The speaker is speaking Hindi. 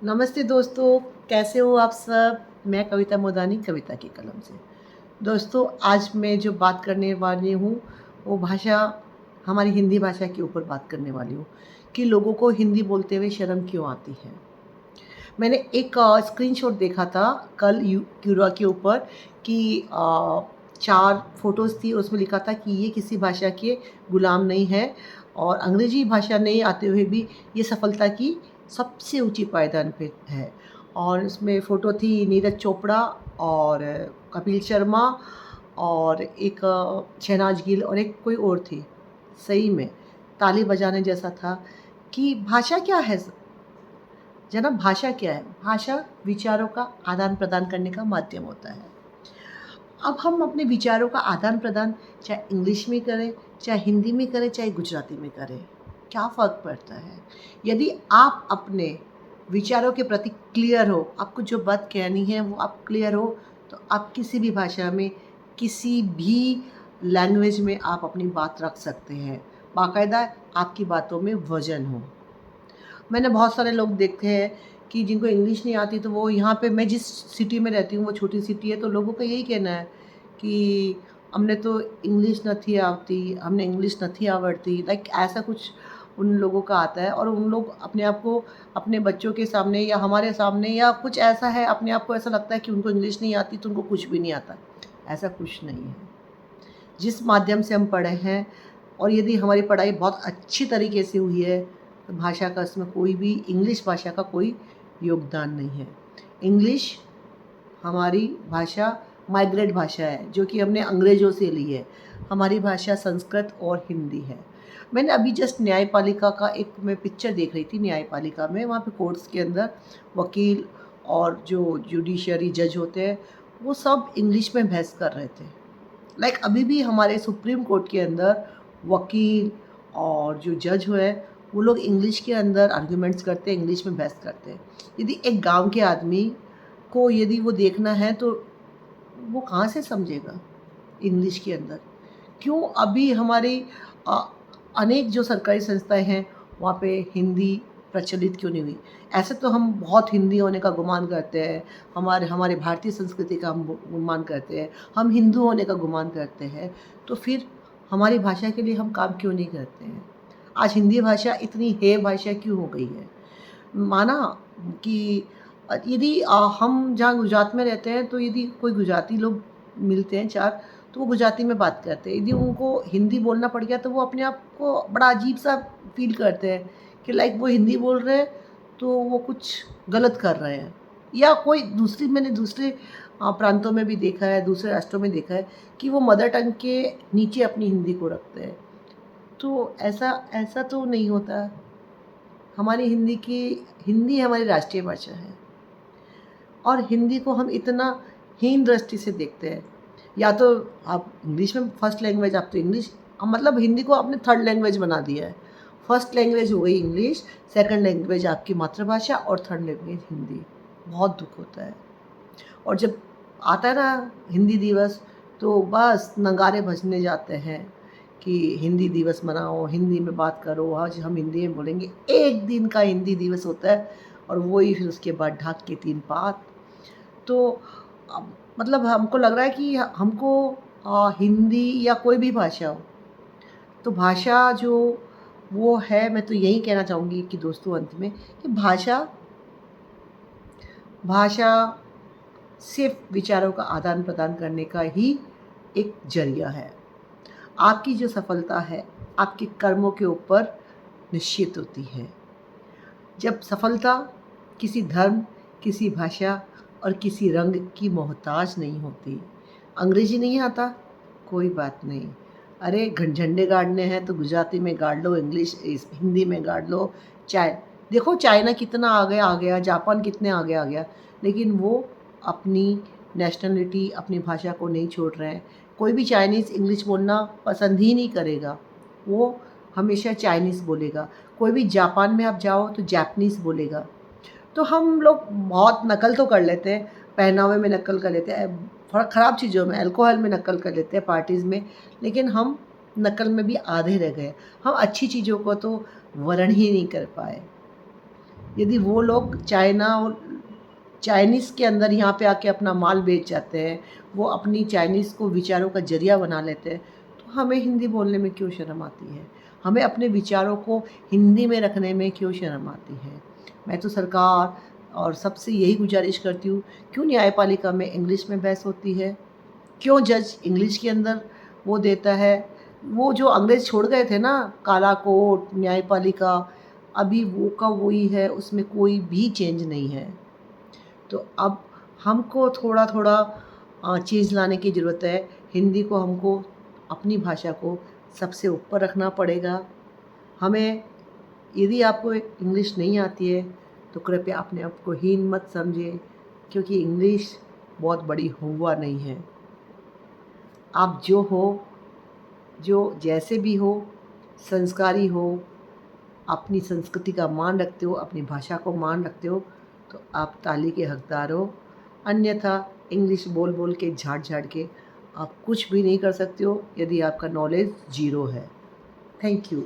नमस्ते दोस्तों, कैसे हो आप सब? मैं कविता मोदानी कविता की कलम से। दोस्तों, आज मैं जो बात करने वाली हूँ, वो भाषा हमारी हिंदी भाषा के ऊपर बात करने वाली हूँ कि लोगों को हिंदी बोलते हुए शर्म क्यों आती है। मैंने एक स्क्रीनशॉट देखा था कल क्यूरा के ऊपर कि 4 फ़ोटोज़ थी, उसमें लिखा था कि ये किसी भाषा के गुलाम नहीं है और अंग्रेज़ी भाषा नहीं आते हुए भी ये सफलता की सबसे ऊँची पायदान पे है। और उसमें फ़ोटो थी नीरज चोपड़ा और कपिल शर्मा और एक शहनाज़ गिल और एक कोई और थी। सही में ताली बजाने जैसा था कि भाषा क्या है? जनाब, भाषा क्या है? भाषा विचारों का आदान-प्रदान करने का माध्यम होता है। अब हम अपने विचारों का आदान-प्रदान चाहे इंग्लिश में करें, चाहे हिंदी में करें, चाहे गुजराती में करें, क्या फ़र्क पड़ता है? यदि आप अपने विचारों के प्रति क्लियर हो, आपको जो बात कहनी है वो आप क्लियर हो, तो आप किसी भी भाषा में, किसी भी लैंग्वेज में आप अपनी बात रख सकते हैं। बाकायदा आपकी बातों में वज़न हो। मैंने बहुत सारे लोग देखे हैं कि जिनको इंग्लिश नहीं आती, तो वो यहाँ पे, मैं जिस सिटी में रहती हूँ वो छोटी सिटी है, तो लोगों का यही कहना है कि अमने तो इंग्लिश નથી આવતી, हमने इंग्लिश નથી आवड़ती, लाइक ऐसा कुछ उन लोगों का आता है। और उन लोग अपने आप को अपने बच्चों के सामने या हमारे सामने या कुछ ऐसा है, अपने आप को ऐसा लगता है कि उनको इंग्लिश नहीं आती तो उनको कुछ भी नहीं आता। ऐसा कुछ नहीं है। जिस माध्यम से हम पढ़े हैं और यदि हमारी पढ़ाई बहुत अच्छी तरीके से हुई है, तो भाषा का इसमें कोई भी, इंग्लिश भाषा का कोई योगदान नहीं है। इंग्लिश हमारी भाषा माइग्रेट भाषा है, जो कि हमने अंग्रेज़ों से ली है। हमारी भाषा संस्कृत और हिंदी है। मैंने अभी जस्ट न्यायपालिका का एक मैं पिक्चर देख रही थी, न्यायपालिका में, वहाँ पे कोर्ट्स के अंदर वकील और जो जुडिशरी जज होते हैं, वो सब इंग्लिश में बहस कर रहे थे। लाइक अभी भी हमारे सुप्रीम कोर्ट के अंदर वकील और जो जज हुए, वो लोग इंग्लिश के अंदर आर्ग्यूमेंट्स करते हैं, इंग्लिश में बहस करते हैं। यदि एक गांव के आदमी को यदि वो देखना है, तो वो कहाँ से समझेगा इंग्लिश के अंदर? क्यों अभी हमारी अ, अनेक जो सरकारी संस्थाएं हैं, वहाँ पे हिंदी प्रचलित क्यों नहीं हुई? ऐसे तो हम बहुत हिंदी होने का गुमान करते हैं, हमारे हमारे भारतीय संस्कृति का हम गुमान करते हैं, हम हिंदू होने का गुमान करते हैं, तो फिर हमारी भाषा के लिए हम काम क्यों नहीं करते हैं? आज हिंदी भाषा इतनी हेय भाषा क्यों हो गई है? माना कि यदि हम जहाँ गुजरात में रहते हैं, तो यदि कोई गुजराती लोग मिलते हैं 4, तो वो गुजराती में बात करते हैं। यदि उनको हिंदी बोलना पड़ गया, तो वो अपने आप को बड़ा अजीब-सा फ़ील करते हैं कि लाइक वो हिंदी बोल रहे हैं, तो वो कुछ गलत कर रहे हैं। या कोई दूसरी, मैंने दूसरे प्रांतों में भी देखा है, दूसरे राष्ट्रों में देखा है कि वो मदर टंग के नीचे अपनी हिंदी को रखते हैं। तो ऐसा ऐसा तो नहीं होता। हमारी हिंदी हमारी राष्ट्रीय भाषा है और हिंदी को हम इतना हीन दृष्टि से देखते हैं। या तो आप इंग्लिश में फर्स्ट लैंग्वेज, आप तो इंग्लिश, मतलब हिंदी को आपने थर्ड लैंग्वेज बना दिया है। फर्स्ट लैंग्वेज हो गई इंग्लिश, सेकंड लैंग्वेज आपकी मातृभाषा और थर्ड लैंग्वेज हिंदी। बहुत दुःख होता है। और जब आता है ना हिंदी दिवस, तो बस नगाड़े बजने जाते हैं कि हिंदी दिवस मनाओ, हिंदी में बात करो, आज हम हिंदी में बोलेंगे। 1 दिन का हिंदी दिवस होता है और वही फिर उसके बाद ढाक के 3 पात। तो मतलब हमको लग रहा है कि हमको हिंदी या कोई भी भाषा हो, तो भाषा जो वो है, मैं तो यही कहना चाहूँगी कि दोस्तों अंत में कि भाषा भाषा सिर्फ़ विचारों का आदान-प्रदान करने का ही एक ज़रिया है। आपकी जो सफलता है, आपके कर्मों के ऊपर निश्चित होती है। जब सफलता किसी धर्म, किसी भाषा और किसी रंग की मोहताज नहीं होती। अंग्रेज़ी नहीं आता? कोई बात नहीं। अरे झंडे गाड़ने हैं तो गुजराती में गाड़ लो, हिंदी में गाड़ लो। देखो चाइना कितना आगे आ गया, जापान कितने आगे आ गया, लेकिन वो अपनी नेशनैलिटी, अपनी भाषा को नहीं छोड़ रहे हैं। कोई भी चाइनीज़ इंग्लिश बोलना पसंद ही नहीं करेगा, वो हमेशा चाइनीज़ बोलेगा। कोई भी जापान में आप जाओ तो जैपनीज़ बोलेगा। तो हम लोग बहुत नकल तो कर लेते हैं, पहनावे में नकल कर लेते हैं, थोड़ा ख़राब चीज़ों में, अल्कोहल में नकल कर लेते हैं, पार्टीज़ में, लेकिन हम नकल में भी आधे रह गए। हम अच्छी चीज़ों को तो वर्ण ही नहीं कर पाए। यदि वो लोग चाइना और चाइनीज़ के अंदर यहाँ पे आके अपना माल बेच जाते हैं, वो अपनी चाइनीज़ को विचारों का ज़रिया बना लेते हैं, तो हमें हिंदी बोलने में क्यों शर्म आती है? हमें अपने विचारों को हिंदी में रखने में क्यों शर्म आती है? मैं तो सरकार और सबसे यही गुज़ारिश करती हूँ, क्यों न्यायपालिका में इंग्लिश में बहस होती है? क्यों जज इंग्लिश के अंदर वो देता है? वो जो अंग्रेज़ छोड़ गए थे ना, काला कोट, न्यायपालिका, अभी वो का वही है, उसमें कोई भी चेंज नहीं है। तो अब हमको थोड़ा-थोड़ा चीज़ लाने की ज़रूरत है। हिंदी को हमको, अपनी भाषा को सबसे ऊपर रखना पड़ेगा। हमें, यदि आपको इंग्लिश नहीं आती है, तो कृपया अपने आप को हीन मत समझें, क्योंकि इंग्लिश बहुत बड़ी हुआ नहीं है। आप जो हो, जो जैसे भी हो, संस्कारी हो, अपनी संस्कृति का मान रखते हो, अपनी भाषा को मान रखते हो, तो आप ताली के हकदार हो। अन्यथा इंग्लिश बोल-बोल के, झाड़-झाड़ के आप कुछ भी नहीं कर सकते हो, यदि आपका नॉलेज ज़ीरो है। Thank you.